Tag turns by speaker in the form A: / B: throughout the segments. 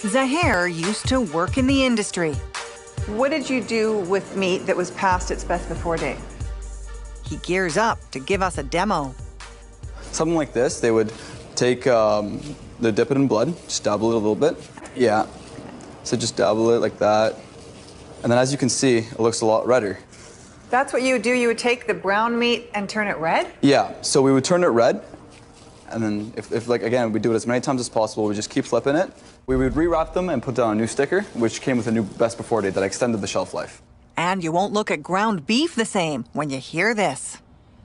A: Zaher used to work in the industry.
B: What did you do with meat that was past its best before date?
A: He gears up to give us a demo.
C: Something like this, they would take, they dip it in blood, just dabble it a little bit. Yeah, so just dabble it like that. And then as you can see, it looks a lot redder.
B: That's what you would do? You would take the brown meat and turn it red?
C: Yeah, so we would turn it red. And then if like, again, we do it as many times as possible, we just keep flipping it. We would rewrap them and put down a new sticker, which came with a new best before date that extended the shelf life.
A: And you won't look at ground beef the same when you hear this.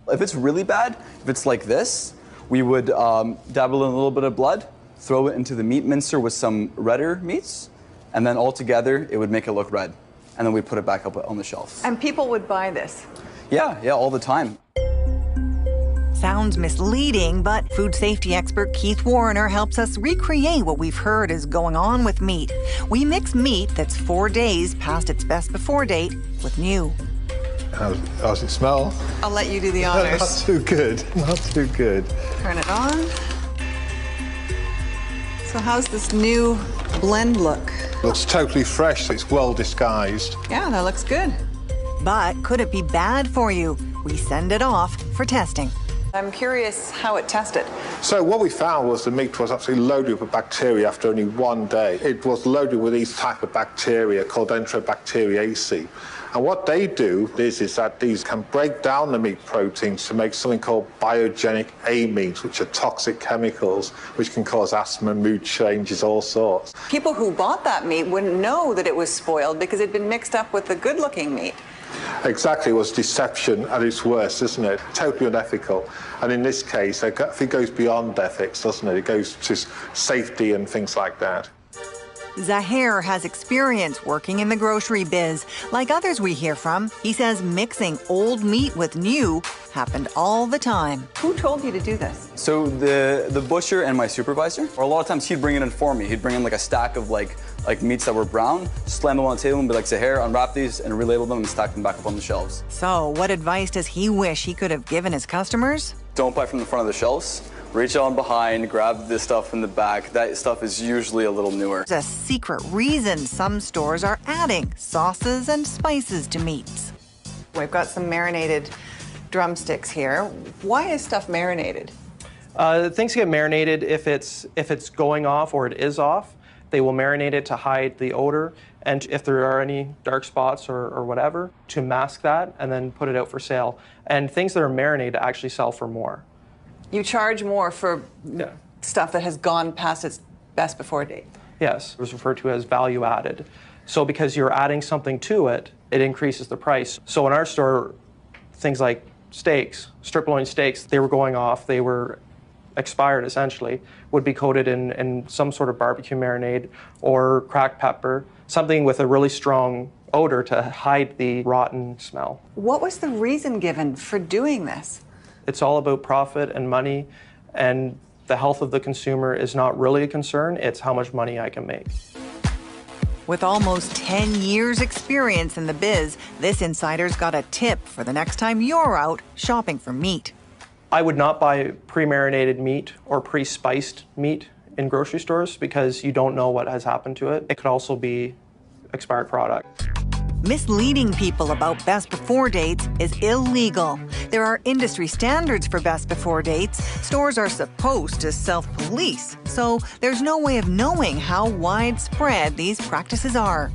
C: If it's really bad, if it's like this, we would dabble in a little bit of blood, throw it into the meat mincer with some redder meats, and then all together, it would make it look red. And then we'd put it back up on the shelf.
B: And people would buy this?
C: Yeah, all the time.
A: Sounds misleading, but food safety expert Keith Warner helps us recreate what we've heard is going on with meat. We mix meat that's 4 days past its best before date with new.
D: How's it smell?
B: I'll let you do the honors.
D: Not too good, not too good.
B: Turn it on. So how's this new blend look?
D: Looks totally fresh, it's well disguised.
B: Yeah, that looks good.
A: But could it be bad for you? We send it off for testing.
B: I'm curious how it tested.
D: So what we found was the meat was absolutely loaded with bacteria after only 1 day. It was loaded with these type of bacteria called Enterobacteriaceae. And what they do is that these can break down the meat proteins to make something called biogenic amines, which are toxic chemicals, which can cause asthma, mood changes, all sorts.
B: People who bought that meat wouldn't know that it was spoiled because it'd been mixed up with the good-looking meat.
D: Exactly, it was deception at its worst, isn't it? Totally unethical. And in this case, I think it goes beyond ethics, doesn't it? It goes to safety and things like that.
A: Zaher has experience working in the grocery biz. Like others we hear from, he says mixing old meat with new happened all the time.
B: Who told you to do this?
C: So the butcher and my supervisor, or a lot of times he'd bring it in for me. He'd bring in like a stack of like meats that were brown, slam them on the table and be like, Zaher, unwrap these and relabel them and stack them back up on the shelves.
A: So what advice does he wish he could have given his customers?
C: Don't buy from the front of the shelves. Reach on behind, grab this stuff in the back. That stuff is usually a little newer.
A: There's a secret reason some stores are adding sauces and spices to meats.
B: We've got some marinated drumsticks here. Why is stuff marinated?
E: Things get marinated if it's going off or it is off. They will marinate it to hide the odor, and if there are any dark spots or whatever, to mask that and then put it out for sale. And things that are marinated actually sell for more.
B: You charge more for stuff that has gone past its best before date?
E: Yes, it was referred to as value added. So because you're adding something to it, it increases the price. So in our store, things like steaks, strip loin steaks, they were going off, they were expired essentially, would be coated in some sort of barbecue marinade or cracked pepper, something with a really strong odor to hide the rotten smell.
B: What was the reason given for doing this?
E: It's all about profit and money, and the health of the consumer is not really a concern, it's how much money I can make.
A: With almost 10 years experience in the biz, this insider's got a tip for the next time you're out shopping for meat.
E: I would not buy pre-marinated meat or pre-spiced meat in grocery stores because you don't know what has happened to it. It could also be expired product.
A: Misleading people about best before dates is illegal. There are industry standards for best before dates. Stores are supposed to self-police, so there's no way of knowing how widespread these practices are.